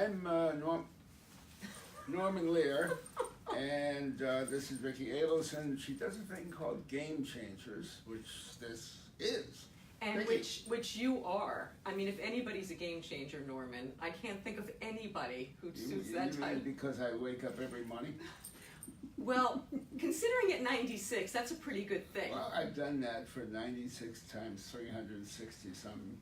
I'm Norman Lear, and this is Vicki Abelson. She does a thing called Game Changers, which this is. And Vicki. which you are. I mean, if anybody's a game changer, Norman, I can't think of anybody who suits that You type. mean because I wake up every morning? Well, considering it 96, that's a pretty good thing. Well, I've done that for 96 times 360 some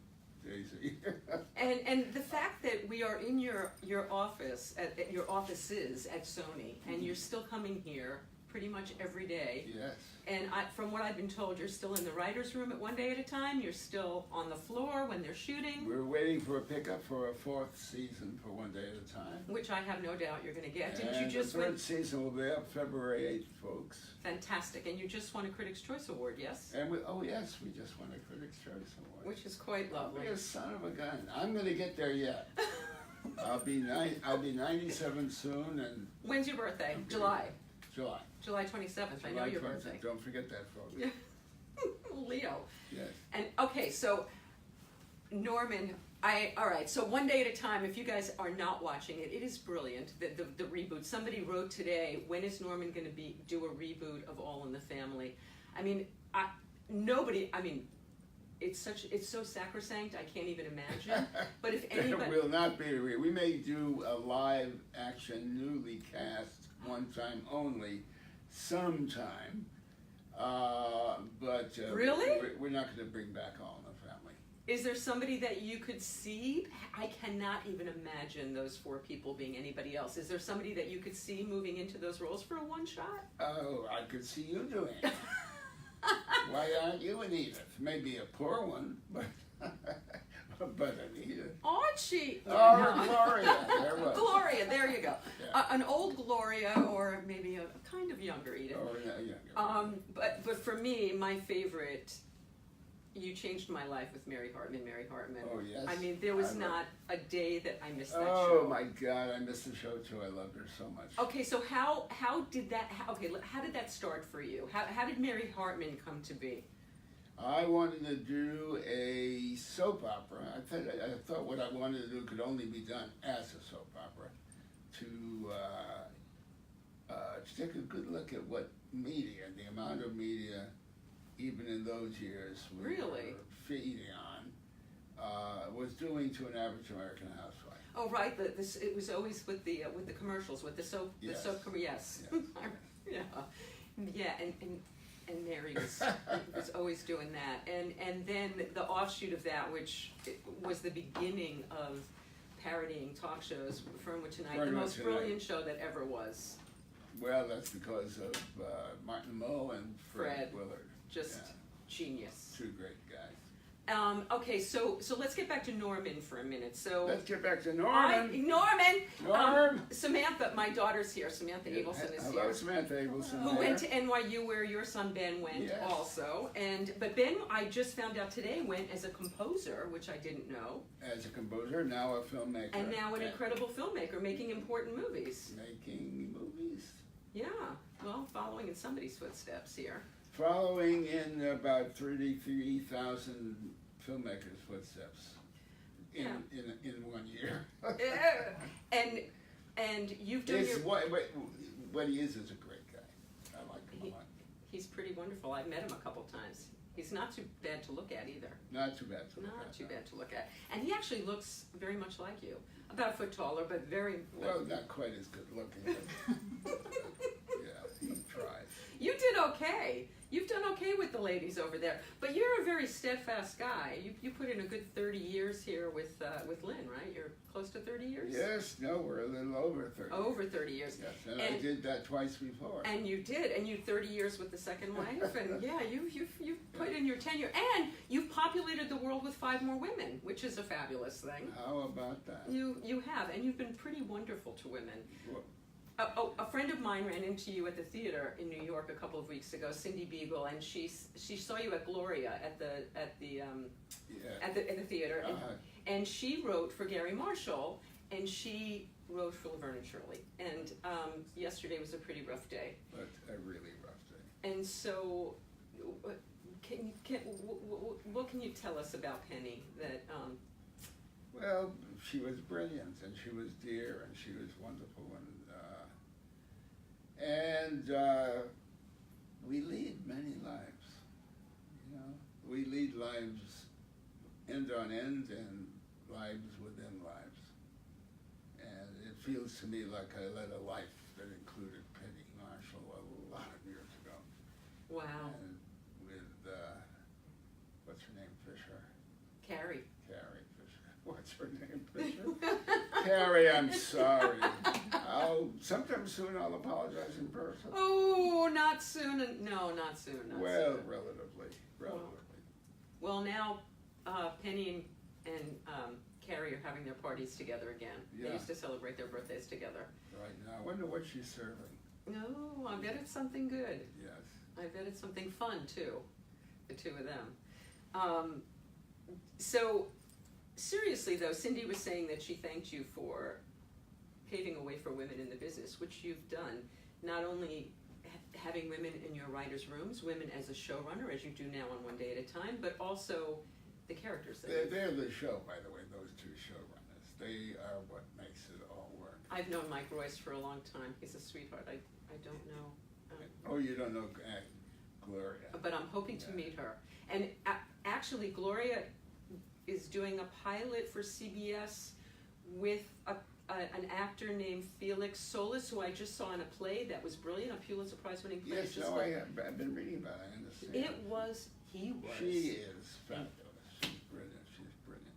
days a year. And the fact that we are in your office, at your offices at Sony, and you're still coming here pretty much every day. Yes. And from what I've been told, you're still in the writer's room at one day at a time. You're still on the floor when they're shooting. We're waiting for a pickup for a 4th season for one day at a time. Which I have no doubt you're going to get. Didn't And you just the 3rd win? season will be up February 8th, folks. Fantastic. And you just won a Critics' Choice Award, yes? And yes, we just won a Critics' Choice Award. Which is quite lovely. You're a son of a gun. I'm going to get there yet. I'll be 97 soon, and When's your birthday? Okay. July. July. July 27th. I know your 20th. birthday. Don't forget that, folks. Leo. Yes. And okay, so Norman, all right. So one day at a time. If you guys are not watching it, it is brilliant. The reboot. Somebody wrote today, when is Norman going to do a reboot of All in the Family? I mean, nobody. I mean, it's so sacrosanct. I can't even imagine. But if anybody, There will not be we may do a live action, newly cast, one time only, sometime. But Really? we're not going to bring back All in the Family. is there somebody that you could see? I cannot even imagine those 4 people being anybody else. Is there somebody that you could see moving into those roles for a one shot? Oh, I could see you doing it. Why aren't you an Edith? Maybe a poor one, but an Edith. Archie! Oh, Gloria. There was. Gloria, there you go. Yeah. An old Gloria, or maybe a kind of younger Edith. Oh, yeah, younger. But for me, my favorite, you changed my life with Mary Hartman. Oh, yes. I mean, there was not a day that I missed that Oh show. my God, I missed the show too. I loved her so much. Okay, so how did that? How did that start for you? How did Mary Hartman come to be? I wanted to do a soap opera. I thought what I wanted to do could only be done as a soap opera. To take a good look at what media, the amount of media, even in those years, we Really? were feeding on, was doing to an average American housewife. Oh, right. It was always with the commercials, with the soap. Yes. The soap. Yes. Yes. Yeah. And Mary was always doing that. And then the offshoot of that, which was the beginning of parodying talk shows, Fernwood Tonight, the Fernwood most Tonight. brilliant show that ever was. Well, that's because of Martin Mull and Fred Willard. Just Yeah. genius. 2 great guys. Okay, so let's get back to Norman for a minute. So Let's get back to Norman. Norman. Norm. Samantha, my daughter's here. Samantha Abelson is Hello, here. Samantha Abelson. Who there. went to NYU, where your son Ben went. Yes. Also. But Ben, I just found out today, went as a composer, which I didn't know, As a composer, now a filmmaker. and now an incredible filmmaker making important movies. Making movies. Yeah, well, following in somebody's footsteps here. Following in about 33,000 filmmakers' footsteps in 1 year. Yeah. And you've done your... What he is a great guy. I like him a lot. He's pretty wonderful. I've met him a couple times. He's not too bad to look at either. Not too bad to look at. Not too bad to look at. And he actually looks very much like you. About a foot taller, but very... Well, not quite as good looking. But yeah, he tries. You did okay. You've done okay with the ladies over there. But you're a very steadfast guy. You put in a good 30 years here with Lynn, right? You're close to 30 years? Yes, no, we're a little over 30. Over 30 years. Yes, and I did that twice before. And you did, and you 30 years with the second wife, and yeah, you've put in your tenure, and you've populated the world with 5 more women, which is a fabulous thing. How about that? You have, and you've been pretty wonderful to women. Well, A friend of mine ran into you at the theater in New York a couple of weeks ago, Cindy Beagle, and she saw you at Gloria at the theater, and she wrote for Gary Marshall, and she wrote for Laverne and Shirley, and yesterday was a pretty rough day. But a really rough day. And so, what can you tell us about Penny that Well, she was brilliant, and she was dear, and she was wonderful, and we lead many lives. You know, we lead lives end on end, and lives within lives. And it feels to me like I led a life that included Penny Marshall a lot of years ago. Wow. And with what's her name, Fisher? Carrie. Carrie Fisher. What's her name, Fisher? Carrie, I'm sorry. Sometime soon I'll apologize in person. Oh, not soon. No, not soon. Not Well, soon. relatively. Well, now Penny and Carrie are having their parties together again. Yeah. They used to celebrate their birthdays together. Right now, I wonder what she's serving. No, I bet it's something good. Yes. I bet it's something fun too, the two of them. So, seriously though, Cindy was saying that she thanked you for paving a way for women in the business, which you've done. Not only having women in your writers' rooms, women as a showrunner, as you do now on One Day at a Time, but also the characters that They're the show, by the way, those two showrunners. They are what makes it all work. I've known Mike Royce for a long time. He's a sweetheart. I don't know. Oh, you don't know Gloria. But I'm hoping to meet her. And actually, Gloria is doing a pilot for CBS with an actor named Felix Solis, who I just saw in a play that was brilliant, a Pulitzer Prize-winning play. Yes, no, I've been reading about it. I understand. He was. She is fabulous. She's brilliant.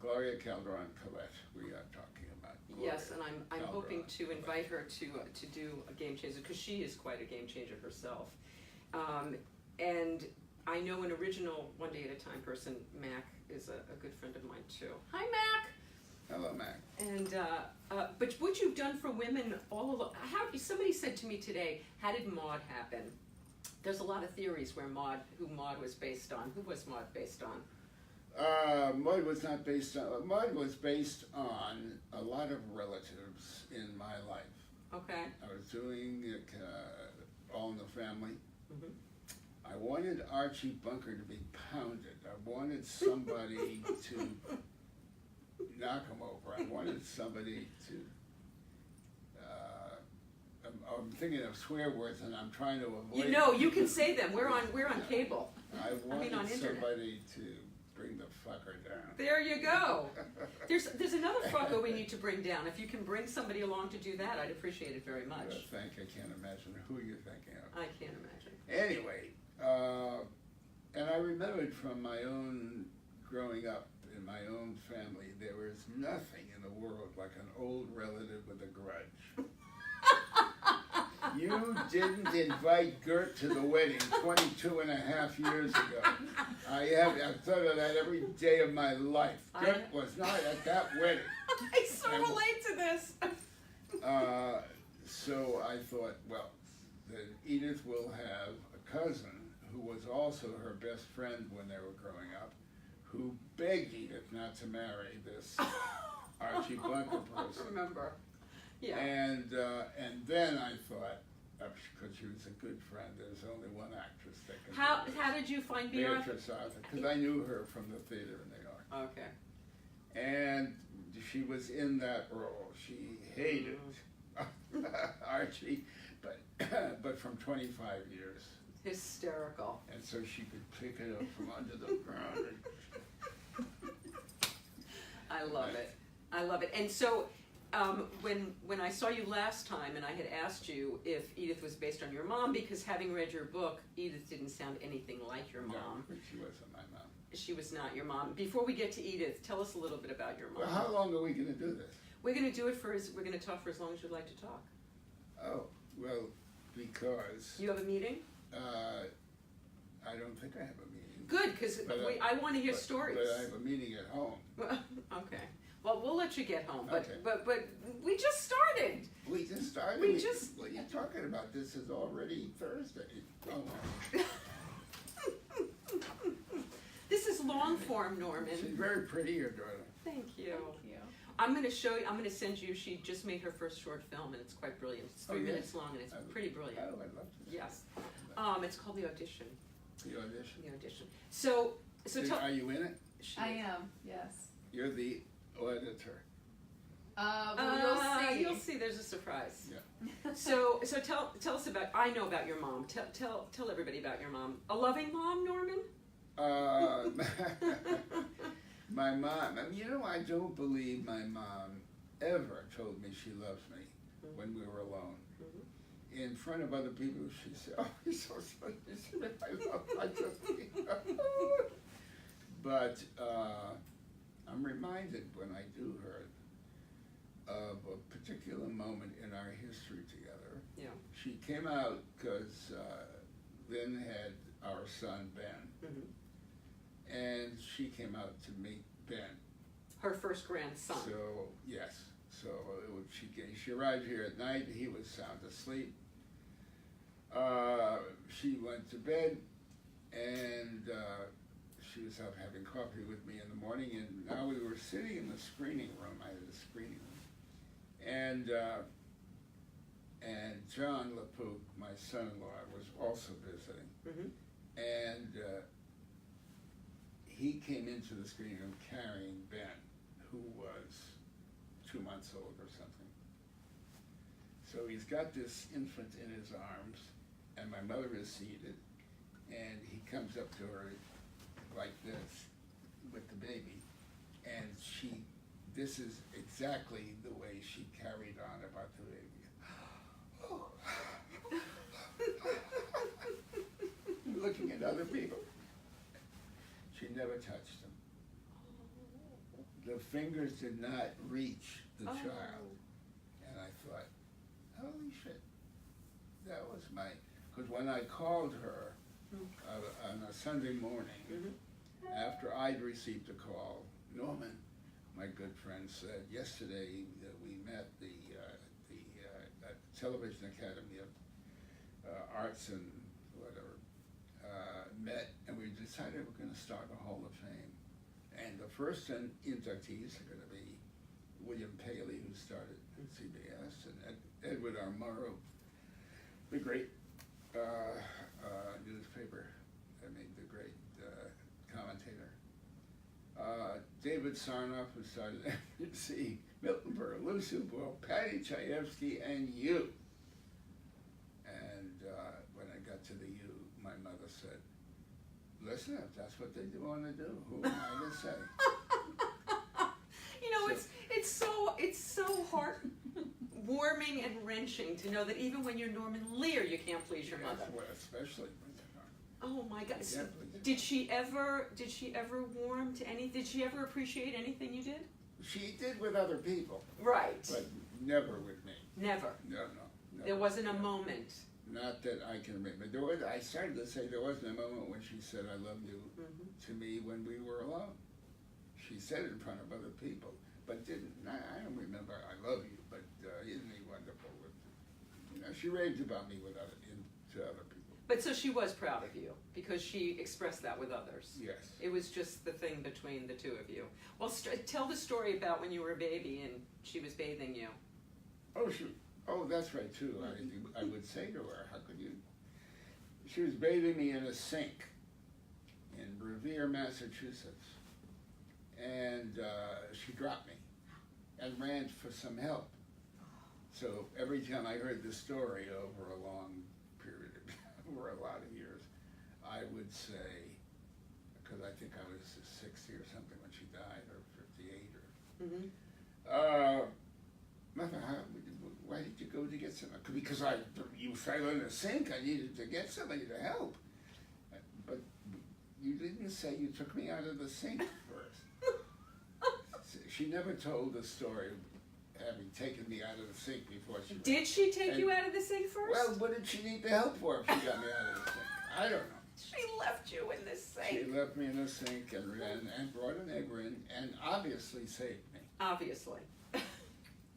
Gloria Calderon Collette, we are talking about. Gloria Yes, and I'm hoping to invite her to do a Game Changer, because she is quite a game changer herself. And I know an original One Day at a Time person, Mac, is a good friend of mine too. Hi, Mac. Hello, Mac. And but what you've done for women all along, somebody said to me today, how did Maude happen? There's a lot of theories who Maude was based on. Who was Maude based on? Maude was not based on. Maude was based on a lot of relatives in my life. Okay. I was doing All in the Family. Mm-hmm. I wanted Archie Bunker to be pounded. I wanted somebody to knock him over. I wanted somebody to. I'm thinking of swear words, and I'm trying to avoid. You know, you can say them. We're on cable. I wanted on internet. somebody to bring the fucker down. There you go. There's another fucker we need to bring down. If you can bring somebody along to do that, I'd appreciate it very much. I can't imagine who you're thinking of. I can't imagine. Anyway, and I remembered from my own growing up in my own family, there was nothing in the world like an old relative with a grudge. You didn't invite Gert to the wedding 22 and a half years ago. I've thought of that every day of my life. Gert was not at that wedding. I so relate to this. So I thought, well, then Edith will have a cousin who was also her best friend when they were growing up, who begged Edith not to marry this Archie Bunker person. I remember. Yeah. And then I thought, because she was a good friend, there's only one actress that can do this. How did you find Beatrice Arthur, because I knew her from the theater in New York. Okay. And she was in that role. She hated Archie, but from 25 years. Hysterical. And so she could pick it up from under the ground. I love it. I love it. And so, when I saw you last time, and I had asked you if Edith was based on your mom, because having read your book, Edith didn't sound anything like your mom. No, she wasn't my mom. She was not your mom. Before we get to Edith, tell us a little bit about your mom. Well, how long are we going to do this? We're going to do it we're going to talk for as long as you'd like to talk. Oh, well, because You have a meeting? I don't think I have a meeting. Good, because I want to hear stories. But I have a meeting at home. Okay. Well, we'll let you get home. But Okay. but we just started. We just started. What are you talking about? This is already Thursday. Oh, This is long form, Norman. she's very pretty, your daughter. Thank you. Thank you. I'm going to show you. I'm going to send you. She just made her first short film, and it's quite brilliant. It's 3 minutes long, and it's pretty brilliant. Oh, I'd love to. Yes. It's called The Audition. The audition. The Audition. So Are you in it? she I is. am, yes. You're the auditor. Well, You'll see. There's a surprise. Yeah. So tell us about. I know about your mom. Tell everybody about your mom. A loving mom, Norman. My mom. I mean, you know, I don't believe my mom ever told me she loves me when we were alone. In front of other people, she said, "Oh, you're so funny. I just." But I'm reminded when I do her of a particular moment in our history together. Yeah. She came out because Lynn had our son Ben, and she came out to meet Ben. Her first grandson. So yes, so she arrived here at night. He was sound asleep. She went to bed, and she was out having coffee with me in the morning. And now we were sitting in the screening room. I had a screening room, and John LaPook, my son-in-law, was also visiting, and he came into the screening room carrying Ben, who was 2 months old or something. So he's got this infant in his arms, and my mother is seated, and he comes up to her like this with the baby, and this is exactly the way she carried on about the baby. Looking at other people. She never touched him. The fingers did not reach the child. And I thought, holy shit, that was because when I called her on a Sunday morning, after I'd received a call, Norman, my good friend, said, yesterday we met the Television Academy of Arts and whatever, met, and we decided we're going to start a Hall of Fame. And the first inductees are going to be William Paley, who started CBS, and Edward R. Murrow, the great newspaper, the great commentator. David Sarnoff, who started NBC, Milton Berle, Lucille Ball, Patty Chayefsky, and you. And when I got to the you, my mother said, listen, if that's what they want to do, who am I to say? You know, it's so heartwarming and wrenching to know that even when you're Norman Lear, you can't please your mother. Well, especially when you're not. Oh my God! Yeah, did she ever warm to any? Did she ever appreciate anything you did? She did with other people. Right. But never with me. Never. No. There wasn't a moment. Not that I can remember. I started to say there wasn't a moment when she said, I love you to me when we were alone. She said it in front of other people, but didn't. I don't remember I love you, but isn't he wonderful? She raved about me to other people. But so she was proud of you because she expressed that with others. Yes. It was just the thing between the two of you. Well, tell the story about when you were a baby and she was bathing you. Oh, that's right too. I would say to her, how could you? She was bathing me in a sink in Revere, Massachusetts, and she dropped me and ran for some help. So every time I heard the story over a long period, over a lot of years, I would say, because I think I was 60 or something when she died, or 58, or Mother, why did you go to get some? Because you fell in a sink. I needed to get somebody to help. But you didn't say you took me out of the sink first. She never told the story of having taken me out of the sink before she. Did she take you out of the sink first? Well, what did she need the help for if she got me out of the sink? I don't know. She left you in the sink. She left me in the sink and brought an egg in and obviously saved me. Obviously.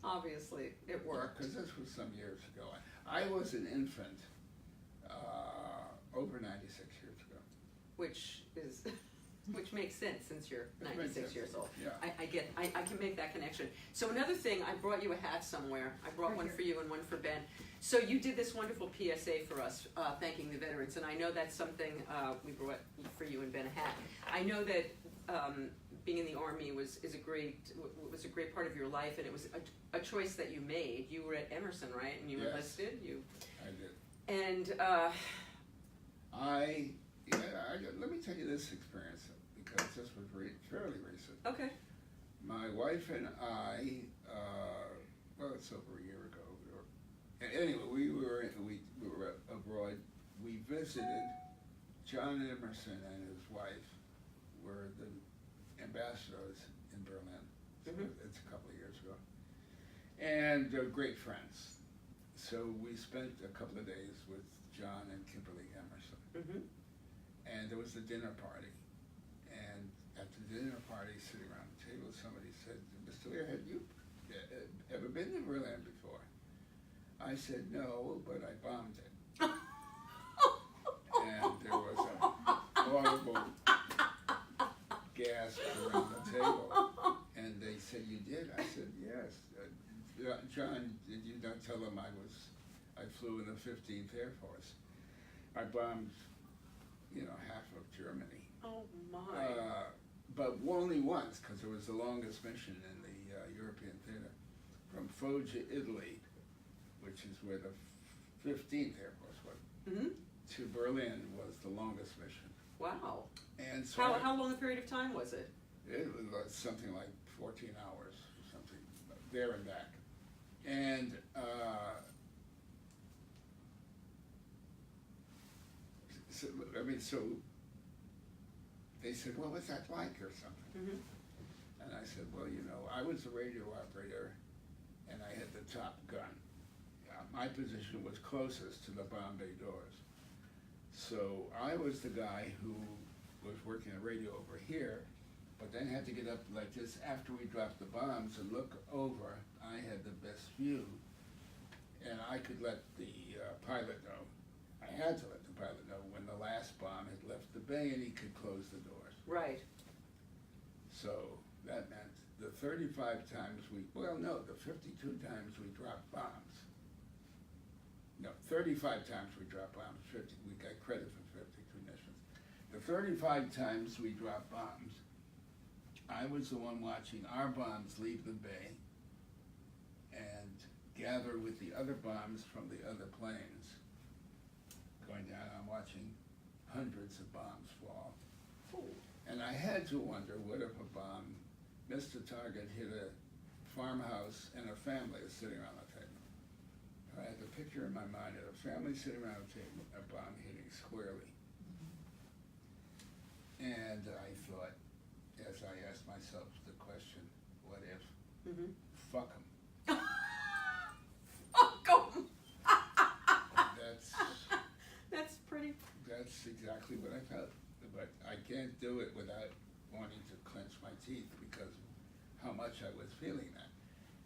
Obviously, it worked. Because this was some years ago. I was an infant over 96 years ago. Which makes sense since you're 96 years old. Yeah. I can make that connection. So another thing, I brought you a hat somewhere. I brought one for you and one for Ben. So you did this wonderful PSA for us, thanking the veterans, and I know that's something we brought for you and Ben a hat. I know that being in the Army was a great part of your life, and it was a choice that you made. You were at Emerson, right? And you Yes. enlisted. I did. And let me tell you this experience, because this was fairly recent. okay. My wife and I, well, it's over a year ago. Anyway, we were abroad. We visited John Emerson and his wife were the ambassadors in Berlin. So it's a couple of years ago. And they're great friends. So we spent a couple of days with John and Kimberly Emerson. And there was a dinner party. And at the dinner party, sitting around the table, somebody said, Mr. Lear, have you ever been to Berlin before? I said, no, but I bombed it. And there was a audible gasp around the table. And they said, you did? I said, yes. John, did you not tell them I flew in the 15th Air Force? I bombed, half of Germany. Oh, my. But only once, because it was the longest mission in the European theater. From Foggia, Italy, which is where the 15th Air Force was, to Berlin was the longest mission. Wow. And so how long a period of time was it? It was something like 14 hours or something, there and back. And so they said, what was that like or something? And I said, well, I was a radio operator and I had the top gun. My position was closest to the bomb bay doors. So I was the guy who was working the radio over here, but then had to get up like this after we dropped the bombs and look over. I had the best view, and I could let the pilot know. I had to let the pilot know when the last bomb had left the bay and he could close the doors. Right. So that meant the 35 times the 52 times we dropped bombs. No, 35 times we dropped bombs, we got credit for 52 missions. The 35 times we dropped bombs, I was the one watching our bombs leave the bay and gather with the other bombs from the other planes. Going down, I'm watching hundreds of bombs fall. Ooh. And I had to wonder, what if a bomb missed a target, hit a farmhouse, and a family is sitting around the table? I had the picture in my mind of a family sitting around a table, a bomb hitting squarely. And I thought, as I asked myself the question, what if? Fuck them. Fuck them. That's exactly what I felt. But I can't do it without wanting to clench my teeth because of how much I was feeling that.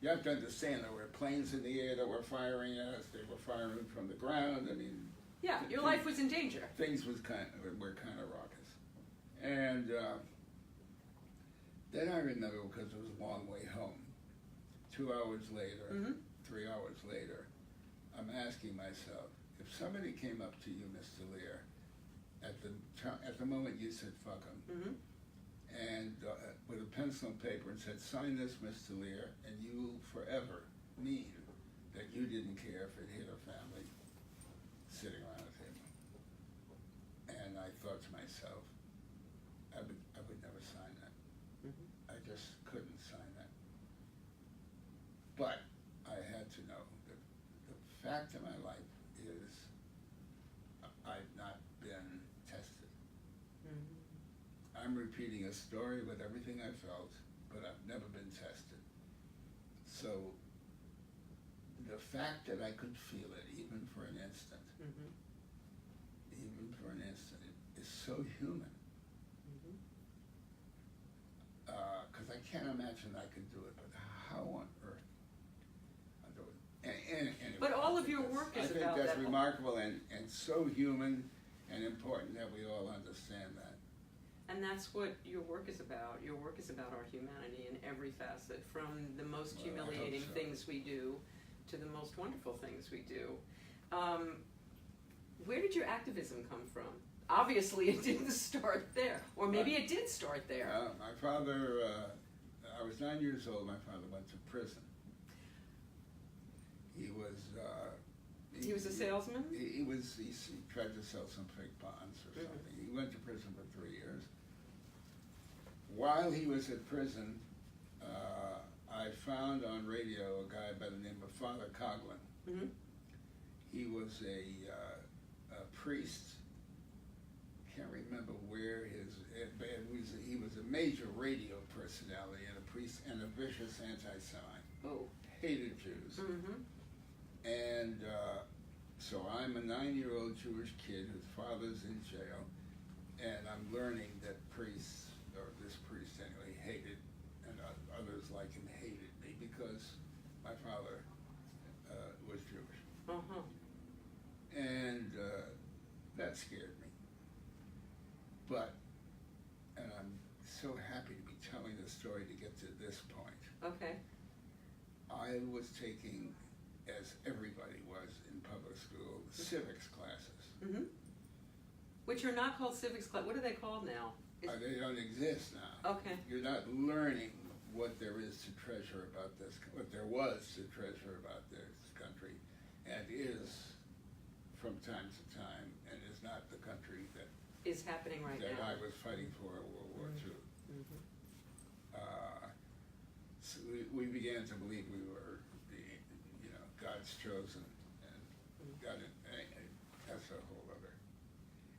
You have to understand, there were planes in the air that were firing at us. They were firing from the ground. I mean, yeah, your life was in danger. Things were kind of raucous. And then I remember, because it was a long way home, 2 hours later, 3 hours later, I'm asking myself, if somebody came up to you, Mr. Lear, at the moment you said fuck him, and with a pencil and paper and said, sign this, Mr. Lear, and you forever mean that you didn't care if it hit a family sitting around a table. And I thought to myself, I would never sign that. I just couldn't sign that. But I had to know that the fact of my life is I've not been tested. I'm repeating a story with everything I felt, but I've never been tested. So the fact that I could feel it, even for an instant, is so human. Because I can't imagine I could do it, but how on earth I do it? Anyway, but all of your work is about that. I think that's remarkable and so human and important that we all understand that. And that's what your work is about. Your work is about our humanity in every facet, from the most humiliating things we do to the most wonderful things we do. Where did your activism come from? obviously it didn't start there. Or maybe it did start there. My father, I was 9 years old, my father went to prison. He was... he was a salesman? He tried to sell some fake bonds or something. He went to prison for 3 years. While he was at prison, I found on radio a guy by the name of Father Coughlin. Mm-hmm. He was a priest. Can't remember where he was a major radio personality and a priest and a vicious anti-Semite. Oh. Hated Jews. Mm-hmm. And so I'm a 9-year-old Jewish kid whose father's in jail, and I'm learning that priests, or this priest anyway, hated, and others like him hated me because my father was Jewish. Uh-huh. And that scared me. But, and I'm so happy to be telling this story to get to this point. Okay. I was taking, as everybody was in public school, civics classes. Mm-hmm. Which are not called civics class. What are they called now? They don't exist now. Okay. You're not learning what there is to treasure about this, what there was to treasure about this country, and is from time to time, and is not the country that is happening right that now. I was fighting for in World War II. Mm-hmm. So we began to believe we were God's chosen, and got it. That's a whole other.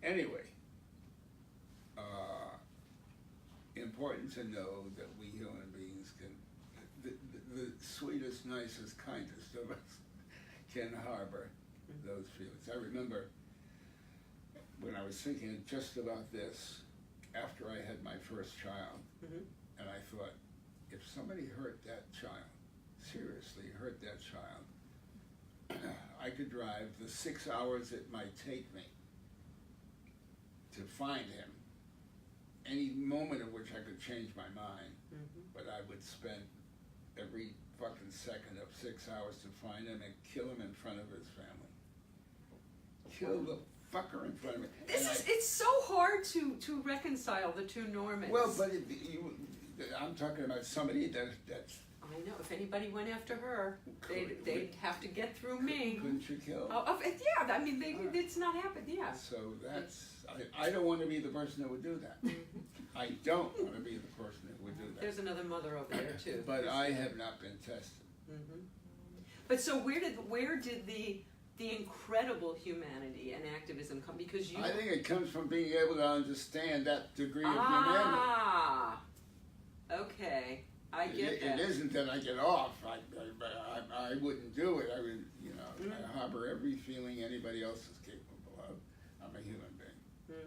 Anyway, important to know that we human beings can, the sweetest, nicest, kindest of us can harbor those feelings. I remember when I was thinking just about this after I had my first child, and I thought, if somebody hurt that child, seriously hurt that child, I could drive the 6 hours it might take me to find him, any moment of which I could change my mind, but I would spend every fucking second of 6 hours to find him and kill him in front of his family. Kill the fucker in front of me. It's so hard to reconcile the two Normans. Well, but I'm talking about somebody that's... I know, if anybody went after her, they'd have to get through me. Couldn't you kill? Yeah, I mean, it's not happened, yeah. So that's, I don't want to be the person that would do that. I don't want to be the person that would do that. There's another mother over there, too. But I have not been tested. But so where did the incredible humanity and activism come? Because you... I think it comes from being able to understand that degree of humanity. Ah, okay. I get that. It isn't that I get off. I wouldn't do it. I would, I harbor every feeling anybody else is capable of. I'm a human being.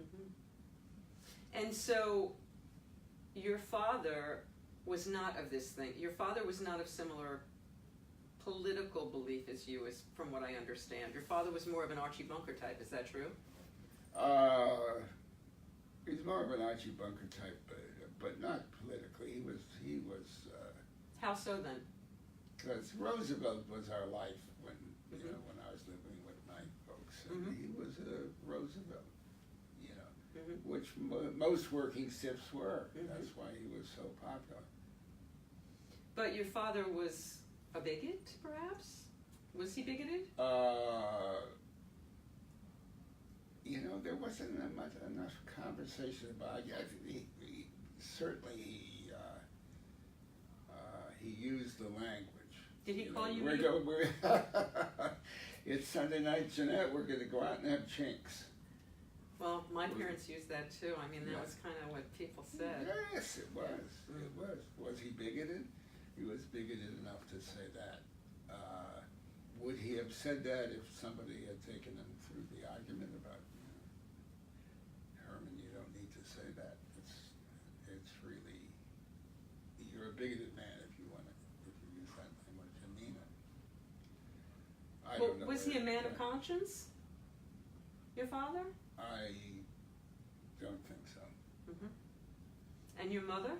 And so, your father was not of this thing. Your father was not of similar political belief as you, as from what I understand. Your father was more of an Archie Bunker type. Is that true? He's more of an Archie Bunker type, but not politically. He was. How so then? Because Roosevelt was our life when when I was living with my folks, and he was a Roosevelt, which most working stiffs were. That's why he was so popular. But your father was a bigot, perhaps? Was he bigoted? There wasn't enough conversation about it. Certainly he used the language. Did he call you? It's Sunday night, Jeanette. We're going to go out and have chinks. Well, my parents used that too. I mean, that was kind of what people said. Yes, it was. It was. Was he bigoted? He was bigoted enough to say that. Would he have said that if somebody had taken him through the argument about, Herman, you don't need to say that. It's really, you're a bigoted man if you use that language and mean it. I don't know. Was he a man of conscience? Your father? I don't think so. And your mother?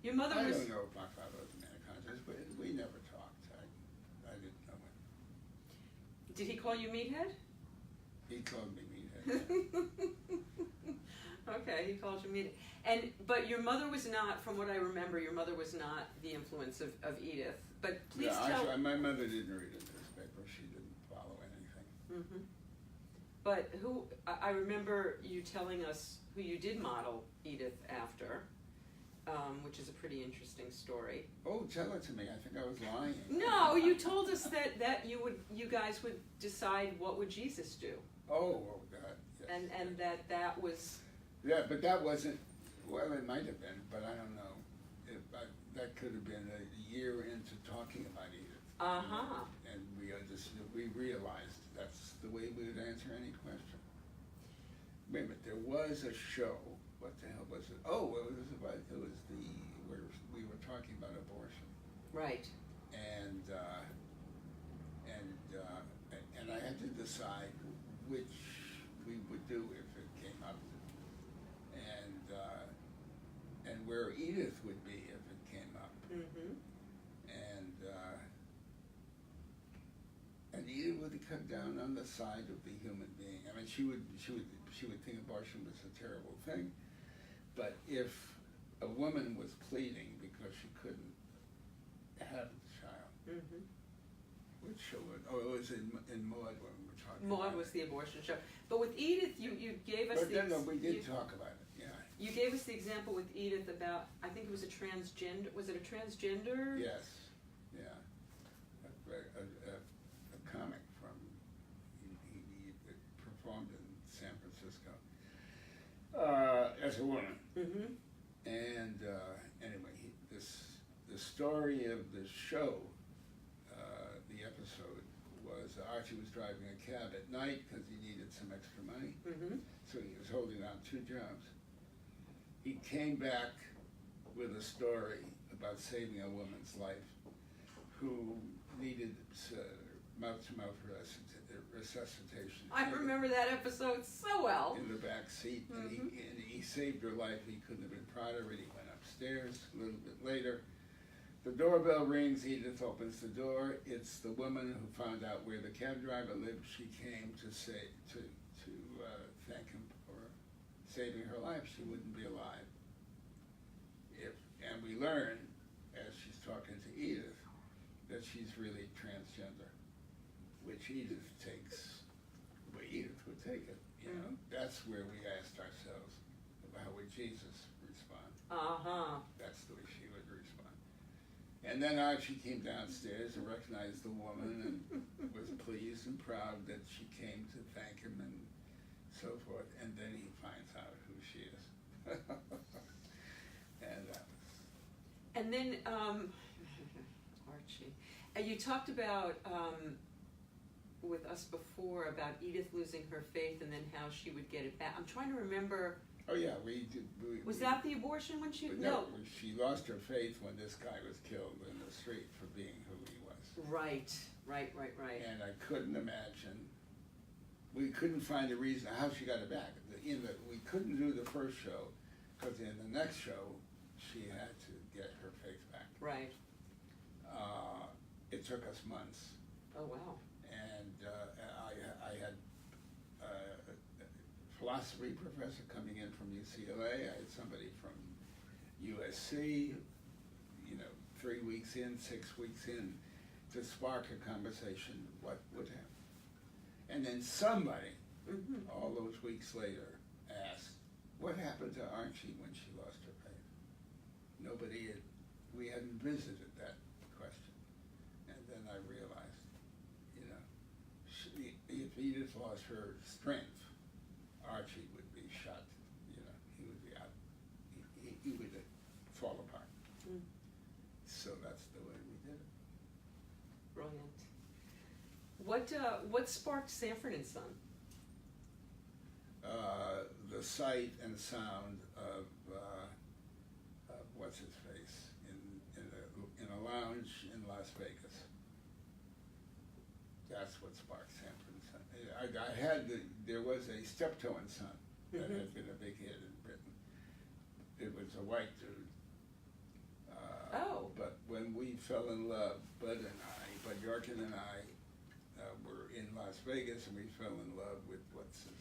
Your mother was... I don't know if my father was a man of conscience, but we never talked. I didn't know him. Did he call you meathead? He called me meathead. Okay, he called you meathead. But your mother was not, from what I remember, your mother was not the influence of Edith. But please tell. Actually, my mother didn't read a newspaper. She didn't follow anything. Mm-hmm. But I remember you telling us who you did model Edith after, which is a pretty interesting story. Oh, tell it to me. I think I was lying. No, you told us that you guys would decide what would Jesus do. Oh God. Yes, And that was. Yeah, but that wasn't. Well, it might have been, but I don't know. That could have been a year into talking about Edith. Uh-huh. And we realized that's the way we would answer any question. Wait a minute, there was a show. What the hell was it? Oh, where we were talking about abortion. Right. And I had to decide which we would do if it came up, and where Edith would be if it came up. Mm-hmm. And Edith would come down on the side of the human being. I mean, she would think abortion was a terrible thing, but if a woman was pleading because she couldn't have the child, Mm-hmm. which show it? Oh, it was in Maude when we were talking. Maude about was it. the abortion show. But with Edith, you gave us But then we did talk about it. Yeah. You gave us the example with Edith about, I think it was a transgender. Was it a transgender? Yes. Yeah. A comic from he performed in San Francisco as a woman. Mm-hmm. And anyway, the story of the show, the episode was Archie was driving a cab at night because he needed some extra money. Mm-hmm. So he was holding on 2 jobs. He came back with a story about saving a woman's life who needed mouth-to-mouth resuscitation. I remember that episode so well. In the back seat, and he saved her life. He couldn't have been prouder of it. He went upstairs a little bit later. The doorbell rings. Edith opens the door. It's the woman who found out where the cab driver lived. She came to thank him for saving her life. She wouldn't be alive. And we learn, as she's talking to Edith, that she's really transgender, which Edith takes the way Edith would take it. You know, that's where we asked ourselves, how would Jesus respond? Uh-huh. That's the way she would respond. And then Archie came downstairs and recognized the woman and was pleased and proud that she came to thank him and so forth. And then he finds out who she is. And then, Archie, you talked about, with us before, about Edith losing her faith and then how she would get it back. I'm trying to remember. Oh yeah, we did. Was that the abortion when she? No, she lost her faith when this guy was killed in the street for being who he was. Right. And I couldn't imagine. We couldn't find a reason how she got it back. We couldn't do the first show because in the next show she had to get her faith back. Right. It took us months. Oh wow. And I had a philosophy professor coming in from UCLA. I had somebody from USC. 3 weeks in, 6 weeks in, to spark a conversation. What would happen? And then somebody, all those weeks later, asked, "What happened to Archie when she lost her faith?" We hadn't visited that question. And then I realized, if Edith lost her strength, Archie would be shot. He would be out. He would fall apart. So that's the way we did it. Brilliant. What sparked Sanford and Son? The sight and sound of what's his face in a lounge in Las Vegas. That's what sparked Sanford and Son. There was a Steptoe and Son that had been a big hit in Britain. It was a white dude. But when we fell in love, Bud Yorkin and I, were in Las Vegas and we fell in love with what's his...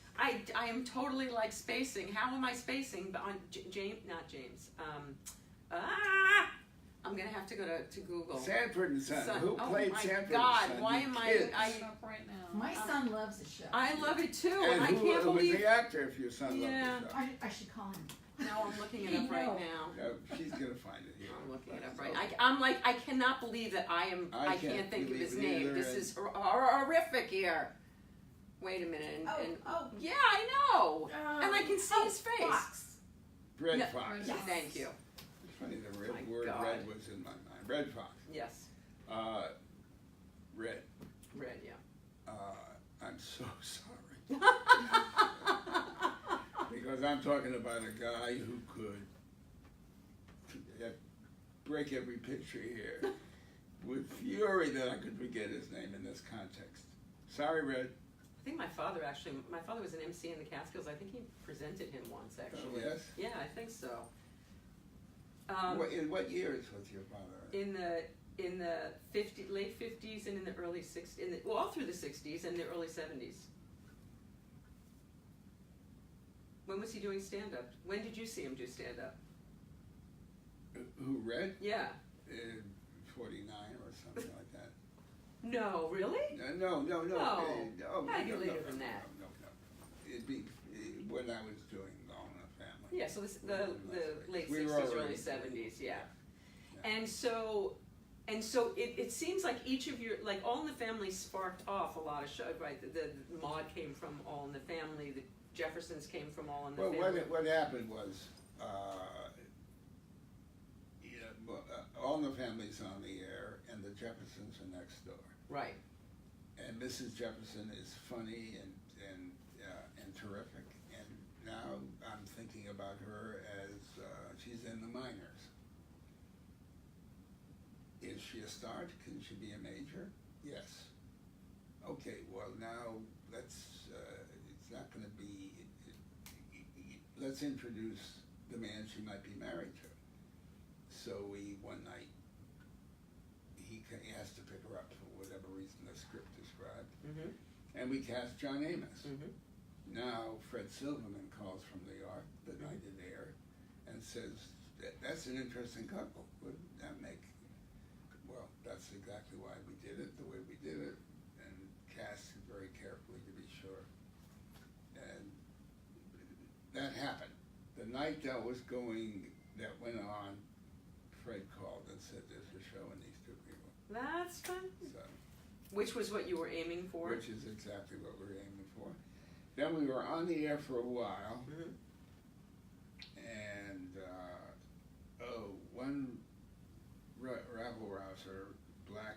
I am totally like spacing. How am I spacing? But on James, not James. I'm gonna have to go to Google. Sanford and Son. Who played Sanford and Son? God, why am kids? I Up right now. My son loves the show. I love it too, And I who can't was believe. the actor if your son Yeah. loved the show? I should call him. Now I'm looking it up right now. No, she's gonna find it here. I'm looking it up right. I'm like, I cannot believe that I can't think of his believe it name. either, This and- is horrific here. Wait a minute. Yeah, I know. And I can see his face. Fox. Redd No, Fox. Yes. Thank you. It's funny, the My word God. red was in my mind. Redd Fox. Yes. Red. Red, yeah. I'm so sorry. Because I'm talking about a guy who could break every picture here with fury that I could forget his name in this context. Sorry, Red. I think my father was an MC in the Catskills. I think he presented him once, actually. Oh, yes? Yeah, I think so. In what years was your father? In the late 50s and in the early 60s, all through the 60s and the early 70s. When was he doing stand-up? When did you see him do stand-up? Who, Red? Yeah. 49 or something like that. No, really? No. No. No, Had to be later than that. No. It'd be when I was doing All in the Family. Yeah, so the late We 60s, were early already- 70s, yeah. Yeah. And so it seems like each of your, like All in the Family sparked off a lot of shows, right? The Maude came from All in the Family, the Jeffersons came from All in the Family. Well, what happened was, All in the Family's on the air, and the Jeffersons are next door. Right. And Mrs. Jefferson is funny and terrific. And now I'm thinking about her as she's in the minors. Is she a star? Can she be a major? Yes. Okay. Well, now let's. It's not going to be. Let's introduce the man she might be married to. So one night, he has to pick her up for whatever reason the script described. Mm-hmm. And we cast John Amos. Mm-hmm. Now, Fred Silverman calls from New York the night it aired and says, that's an interesting couple. Wouldn't that make... Well, that's exactly why we did it, the way we did it, and cast it very carefully to be sure. And that happened. The night that went on, Fred called and said, there's a show in these two people. That's fun. So, Which was what you were aiming for? which is exactly what we're aiming for. Then we were on the air for a while, Mm-hmm. and one rabble-rouser, black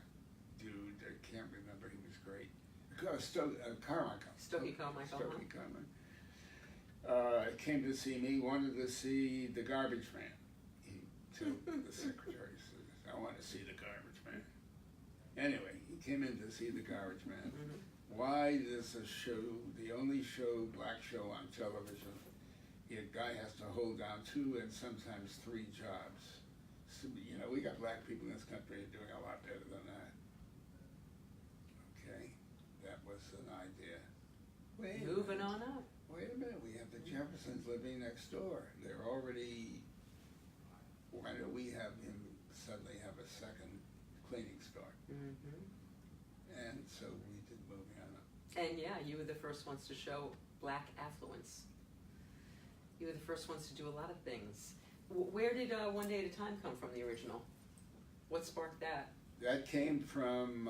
dude, I can't remember, he was great, Carmichael. Stokey Carmichael, Stokey Carmichael. Came to see me, wanted to see The Garbage Man. He told the secretary, said, I want to see The Garbage Man. Anyway, he came in to see The Garbage Man. Mm-hmm. Why is a show, the only black show on television, a guy has to hold down 2 and sometimes 3 jobs. So, we got black people in this country doing a lot better than that. Okay, that was an idea. Moving on up. Wait a minute, we have the Jeffersons living next door. They're already, why do we have him suddenly have a second cleaning store? Mm-hmm. And so we did Moving On Up. And yeah, you were the first ones to show black affluence. You were the first ones to do a lot of things. Where did One Day at a Time come from, the original? What sparked that? That came from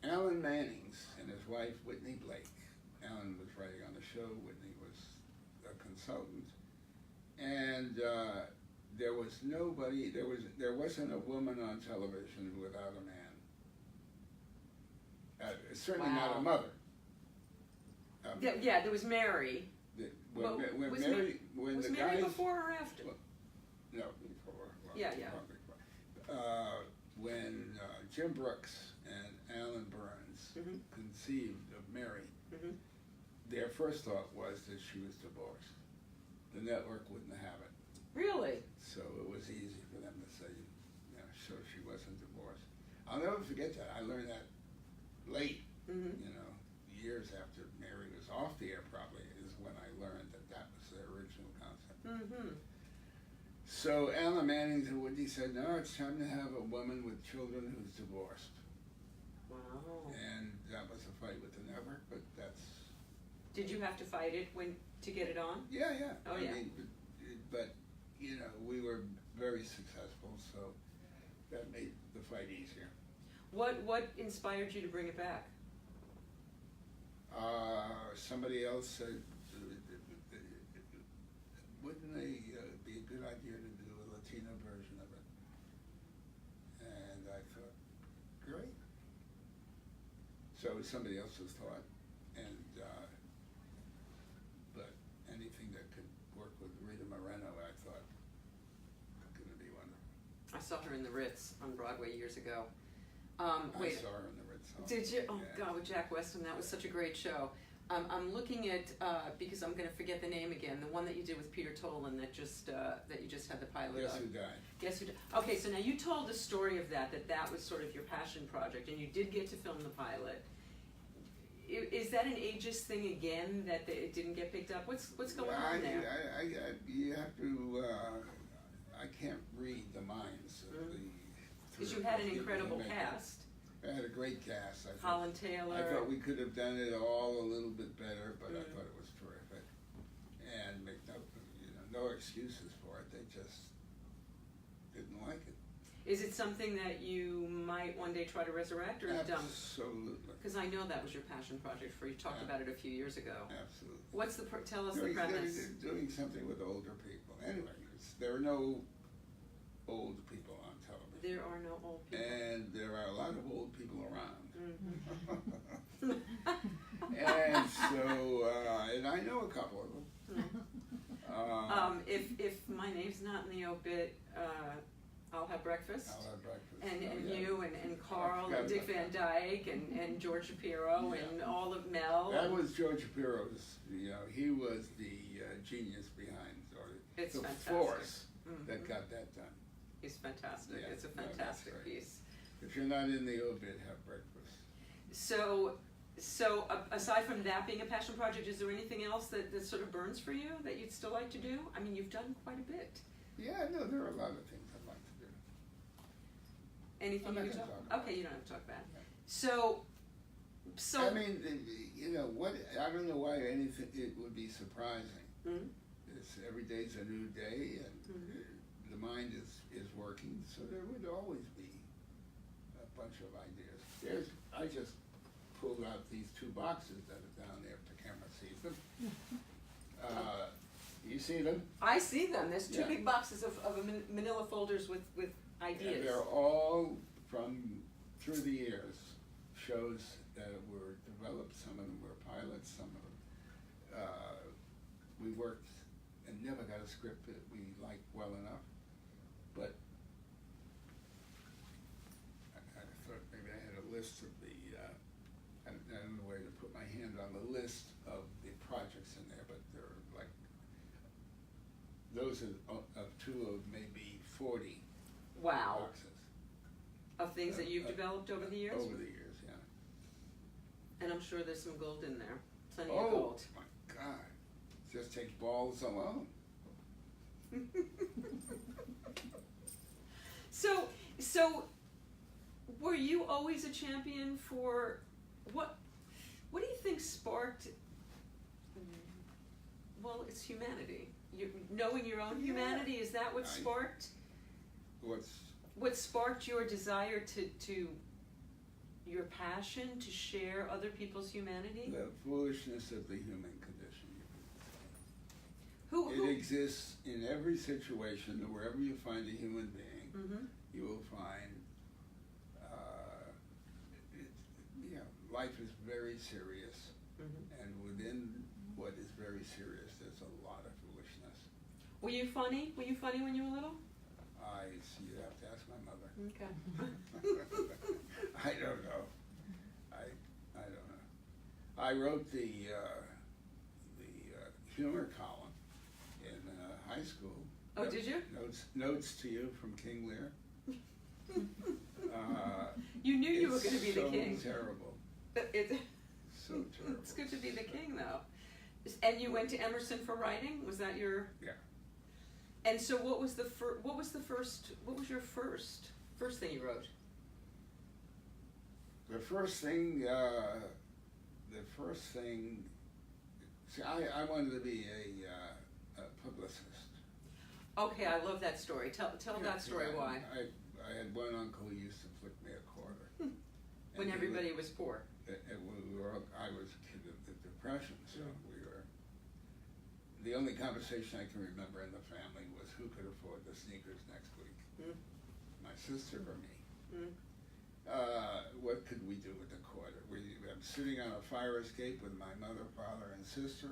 Alan Manning's and his wife Whitney Blake. Alan was writing on the show, Whitney was a consultant. And there wasn't a woman on television without a man. Certainly not a mother. Yeah, there was Mary. When was Mary before or after? No, before. Well, Yeah. When Jim Brooks and Alan Burns Mm-hmm. conceived of Mary, Mm-hmm. their first thought was that she was divorced. The network wouldn't have it. Really? So it was easy for them to say, so she wasn't divorced. I'll never forget that. I learned that late, Mm-hmm. you know, years after Mary was off the air probably is when I learned that that was the original concept. Mm-hmm. So Anna Mannington Whitney said, no, it's time to have a woman with children who's divorced. Wow. And that was a fight with the network, but that's... Did you have to fight it to get it on? Yeah. Oh, yeah. I mean, but, you know, we were very successful, so that made the fight easier. What inspired you to bring it back? Somebody else said, wouldn't it be a good idea to do a Latino version of it? And I thought, great. So it was somebody else's thought, and but anything that could work with Rita Moreno, I thought, going to be wonderful. I saw her in the Ritz on Broadway years ago. I saw her in the Ritz. Did you? Oh, yeah. God, with Jack Weston, that was such a great show. I'm looking at, because I'm going to forget the name again, the one that you did with Peter Tolan that you just had the pilot Guess of. Who Died? Guess Who Died? Okay, so now you told the story of that was sort of your passion project, and you did get to film the pilot. Is that an ageist thing again, that it didn't get picked up? What's going on there? You have to, I can't read the minds of the... Because you had an incredible cast. I had a great cast. Holland Taylor. I thought we could have done it all a little bit better, but I thought it was terrific. And make no excuses for it. They just didn't like it. Is it something that you might one day try to resurrect, or dump? Absolutely. Because I know that was your passion project for you. Talked about it a few years ago. Absolutely. Tell us the premise. They're doing something with older people. Anyway, there are no old people on television. There are no old people. And there are a lot of old people around. Mm-hmm. And so, and I know a couple of them. If my name's not in the obit, I'll have breakfast. I'll have breakfast. And you and Carl and Dick Van Dyke and George Shapiro and all of Mel. That was George Shapiro's, he was the genius behind the fantastic. force that got that done. He's fantastic. Yeah, It's a fantastic piece. If you're not in the obit, have breakfast. So aside from that being a passion project, is there anything else that sort of burns for you that you'd still like to do? I mean, you've done quite a bit. Yeah, no, there are a lot of things I'd like to do. Anything I'm not you gonna talk talk about. Okay, you don't have to talk about it. Yeah. So I mean, what? I don't know why anything it would be surprising. Mm-hmm. It's every day's a new day, and the mind is working. So there would always be a bunch of ideas. I just pulled out these two boxes that are down there if the camera sees them. You see them? I see them. There's two Yeah. big boxes of manila folders with ideas. And they're all through the years, shows that were developed. Some of them were pilots, some of them we worked and never got a script that we liked well enough. But I thought maybe I had a list of I don't know where to put my hand on the list of the projects in there, but there are like, those are of two of maybe 40 Wow. boxes. Of things that you've developed over the years? Over the years, yeah. And I'm sure there's some gold in there. Plenty of Oh, gold. my God. Just take balls alone. So were you always a champion for what do you think sparked, well, it's humanity. Knowing your own humanity, is that what sparked? What sparked your desire to your passion to share other people's humanity? The foolishness of the human condition, you could say. Who? It exists in every situation. Wherever you find a human being, you will find, life is very serious, and within what is very serious, there's a lot of foolishness. Were you funny? Were you funny when you were little? You have to ask my mother. Okay. I don't know. I don't know. I wrote the humor column in high school. Oh, did you? Notes to you from King Lear. knew you were going to be the king. So terrible. It's So terrible. it's good to be the king, though. And you went to Emerson for writing? Was that your? Yeah. And so, what was your first thing you wrote? The first thing. See, I wanted to be a publicist. Okay, I love that story. Tell that story. Yeah, Why? I had one uncle who used to flick me a quarter. When everybody was poor. I was a kid of the Depression, so we were. The only conversation I can remember in the family was who could afford the sneakers next week, my sister or me. What could we do with the quarter? I'm sitting on a fire escape with my mother, father, and sister,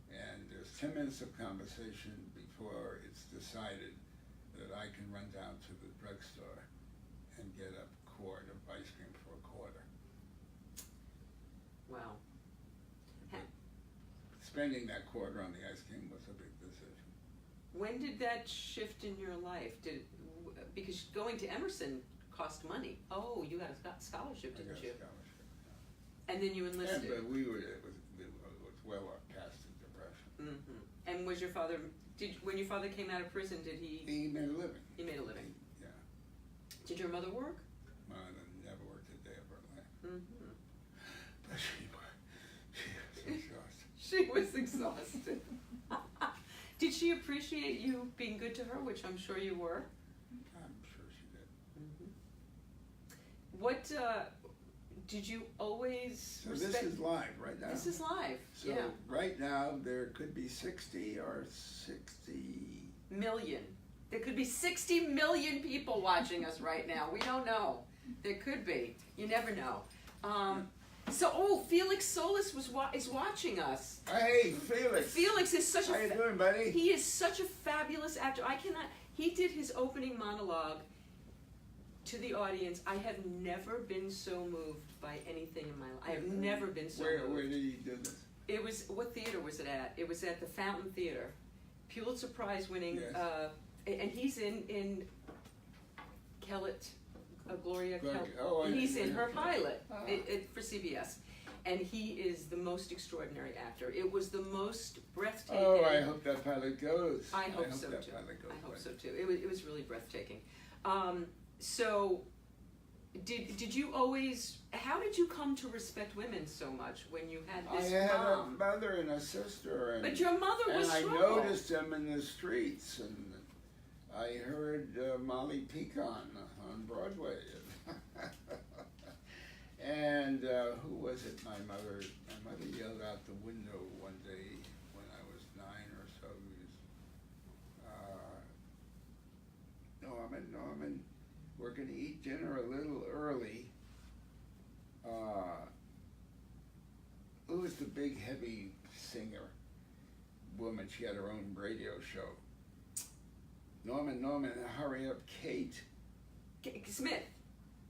and there's 10 minutes of conversation before it's decided that I can run down to the drugstore and get a quart of ice cream for a quarter. Wow. But spending that quarter on the ice cream was a big decision. When did that shift in your life? Because going to Emerson cost money. Oh, you got a scholarship, didn't you? I got a scholarship. And then you enlisted. Yeah, but it was well up past the Depression. And was your father? When your father came out of prison, did he? He made a living. He made a living. Yeah. Did your mother work? Mother never worked a day of her life. But she was exhausted. She was exhausted. Did she appreciate you being good to her, which I'm sure you were? I'm sure she did. What did you always So respect? this is live right now? This is live, So yeah. right now there could be 60 or 60... Million. There could be 60 million people watching us right now. We don't know. There could be. You never know. Felix Solis is watching us. Hey, Felix! Felix is such How you doing, buddy? He is such a fabulous actor. He did his opening monologue to the audience. I have never been so moved by anything in my life. I have never been so moved. Where did he do this? It was, what theater was it at? It was at the Fountain Theater. Pulitzer Prize winning, Yes. And he's in Kellett, Gloria Kellett. Oh, he's in her pilot Ah. for CBS. And he is the most extraordinary actor. It was the most breathtaking. Oh, I hope that pilot goes. I hope so that too. pilot goes I hope well. so too. It was really breathtaking. So, did you always? How did you come to respect women so much when you had this I had mom? a mother and a sister, and But your mother was and I struggle. noticed them in the streets, and I heard Molly Pecan on Broadway, and who was it? My mother yelled out the window one day when I was 9 or so. Norman, we're going to eat dinner a little early. Who was the big, heavy singer woman? She had her own radio show. Norman, hurry up, Kate. Smith.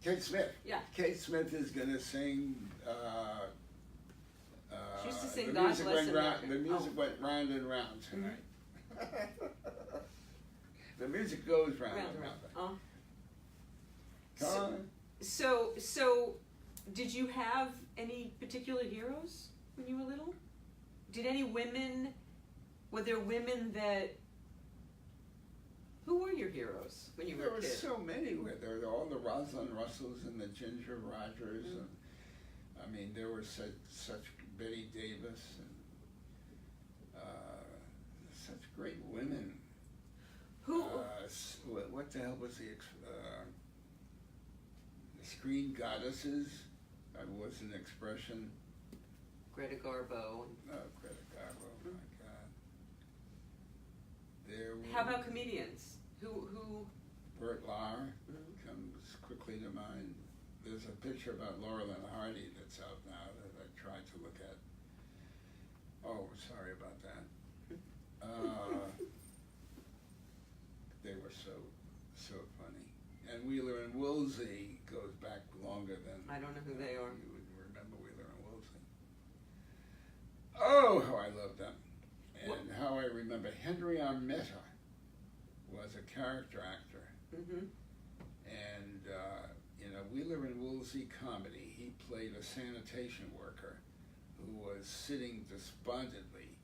Kate Smith. Yeah. Kate Smith is going to sing. She used to sing the God music Bless went round. America. The music went round and round tonight. The music goes round and round. Come on. So, did you have any particular heroes when you were little? Did any women? Were there women that? Who were your heroes when you were There a were kid? so many. There were all the Rosalind Russells and the Ginger Rogers, and I mean there were such Betty Davis and such great women. Who? What the hell was the screen goddesses? That was an expression. Greta Garbo. Greta Garbo. My God. There were. How about comedians? Who? Bert Lahr comes quickly to mind. There's a picture about Laurel and Hardy that's out now that I tried to look at. Oh, sorry about that. They were so funny. And Wheeler and Woolsey goes back longer than. I don't know who they are. You would remember Wheeler and Woolsey. Oh, how I love them. And how I remember Henry Armetta was a character actor. Mm-hmm. And, Wheeler and bluesy comedy. He played a sanitation worker who was sitting despondently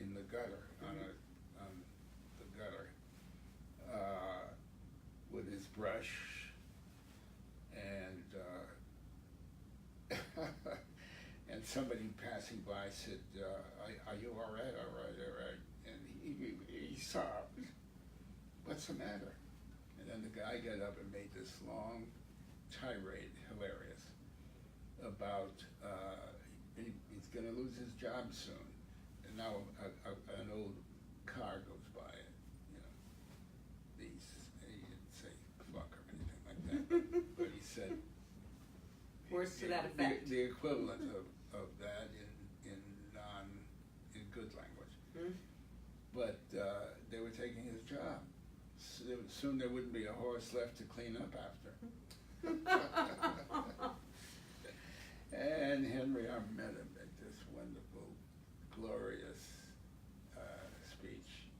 in the gutter, on the gutter, with his brush, and and somebody passing by said, "Are you all right? All right, all right?" And he sobbed. "What's the matter?" And then the guy got up and made this long tirade, hilarious, about he's going to lose his job soon. And now an old car goes by, you know. He didn't say fuck or anything like that, but he said words to that effect. The equivalent of that in good language. Mm. But they were taking his job. Soon there wouldn't be a horse left to clean up after. And Henry Armetta made this wonderful, glorious speech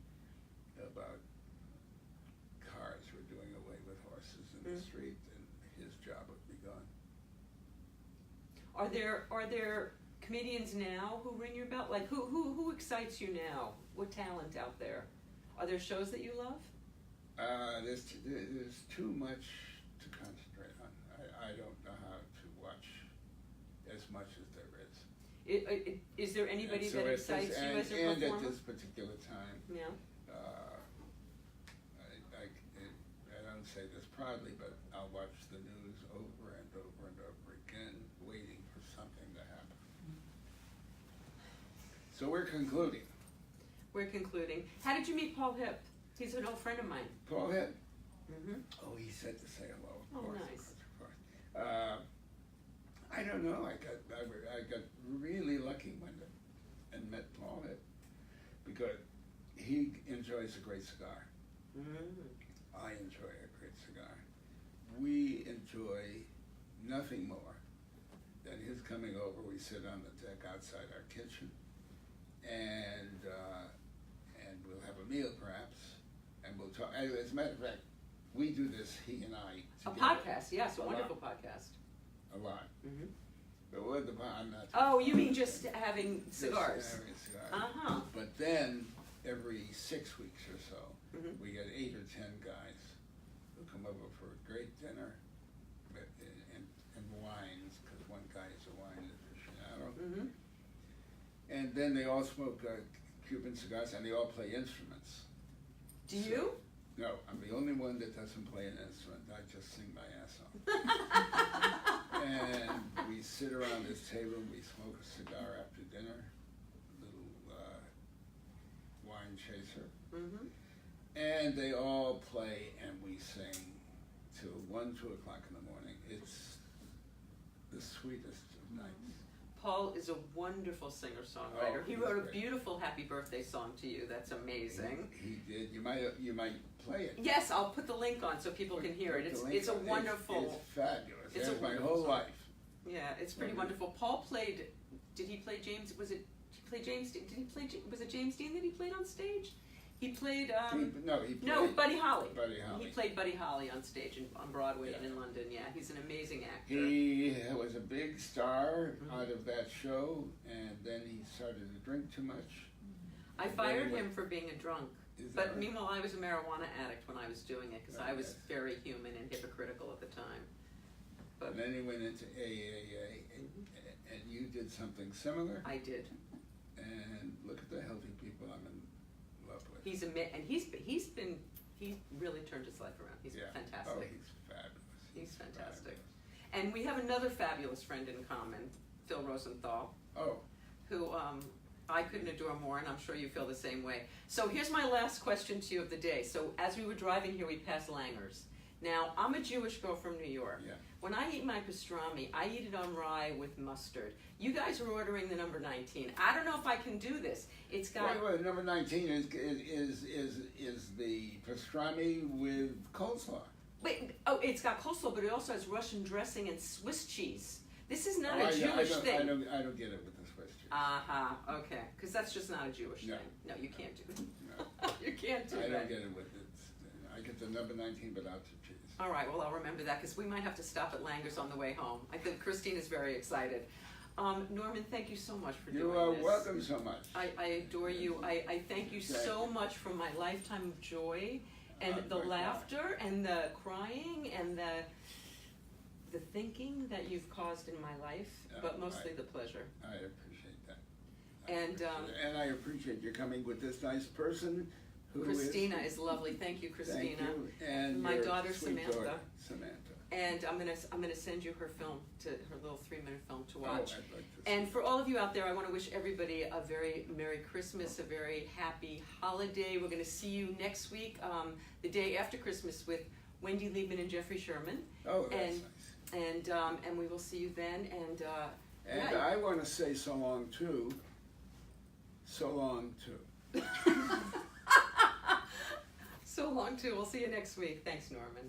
about cars were doing away with horses in the street, and his job would be gone. Are there comedians now who ring your bell? Like who excites you now? What talent out there? Are there shows that you love? There's too much to concentrate on. I don't know how to watch as much as there is. Is there anybody that excites you as a performer? And at this particular time, yeah. I don't say this proudly, but I'll watch the news over and over and over again, waiting for something to happen. So we're concluding. How did you meet Paul Hipp? He's an old friend of mine. Paul Hipp? Mm-hmm. Oh, he said to say hello. Oh, nice. Of course. I don't know. I got really lucky and met Paul Hipp because he enjoys a great cigar. Mm-hmm. I enjoy a great cigar. We enjoy nothing more than his coming over. We sit on the deck outside our kitchen, and we'll have a meal perhaps, and we'll talk. As a matter of fact, we do this, he and I, a together. podcast, yes, a wonderful podcast. A lot. Mm-hmm. But with the I'm not. Oh, you mean just having cigars? Just having cigars. Uh-huh. But then every 6 weeks or so, Mm-hmm. we get 8 or 10 guys who come over for a great dinner and wines, because one guy is a wine aficionado. Mm-hmm. And then they all smoke Cuban cigars, and they all play instruments. Do you? No, I'm the only one that doesn't play an instrument. I just sing my ass off. And we sit around this table, we smoke a cigar after dinner, a little wine chaser. Mm-hmm. And they all play, and we sing till 1, 2 o'clock in the morning. It's the sweetest of nights. Paul is a wonderful singer-songwriter. Oh, he he's wrote a great. Beautiful happy birthday song to you. That's amazing. He did. You might play it. Yes, I'll put the link on so people can hear it. It's a wonderful. It's fabulous. It's That's a my wonderful whole song. life. Yeah, it's pretty wonderful. Paul played. Did he play James? Was it? Did he play James? Did he play? Was it James Dean that he played on stage? He played. He played Buddy Holly. Buddy Holly. He played Buddy Holly on stage on Broadway and in London. Yeah, he's an amazing actor. He was a big star out of that show, and then he started to drink too much. I fired him for being a drunk. Is that But right? meanwhile, I was a marijuana addict when I was doing it because Oh, I was yes. very human and hypocritical at the time. But And then he went into AAA, and you did something similar. I did. And look at the healthy people I'm in love with. He really turned his life around. He's fantastic. Oh, he's fabulous. He's fantastic. And we have another fabulous friend in common, Phil Rosenthal, Oh, who I couldn't adore more, and I'm sure you feel the same way. So here's my last question to you of the day. So as we were driving here, we passed Langer's. Now, I'm a Jewish girl from New York. yeah. When I eat my pastrami, I eat it on rye with mustard. You guys are ordering the number 19. I don't know if I can do this. It's got... Well, number 19 is the pastrami with coleslaw. Wait, oh, it's got coleslaw, but it also has Russian dressing and Swiss cheese. This is not a I Jewish don't, thing. I don't get it with the Swiss cheese. Okay. Because that's just not a Jewish No. thing. No, you can't do that. No. You can't do I that. don't get it with it. I get get the number 19 without the cheese. All right, well, I'll remember that because we might have to stop at Langer's on the way home. I think Christine is very excited. Norman, thank you so much for doing this. You are welcome so much. I adore you. I thank you so much for my lifetime of joy and the laughter and the crying and the thinking that you've caused in my life, but mostly the pleasure. I appreciate that. And I appreciate you coming with this nice person. Christina is lovely. Thank you, Christina. Thank you. And my your daughter sweet Samantha. Daughter, Samantha. And I'm gonna send you her film, her little 3-minute film to watch. Oh, I'd like to see And for all of you out there, I want to wish everybody a very Merry Christmas, a very happy holiday. We're going to see you next week, the day after Christmas, with Wendy Liebman and Jeffrey Sherman. Oh, that's nice. And we will see you then. And I want to say so long too. So long too. So long too. We'll see you next week. Thanks, Norman.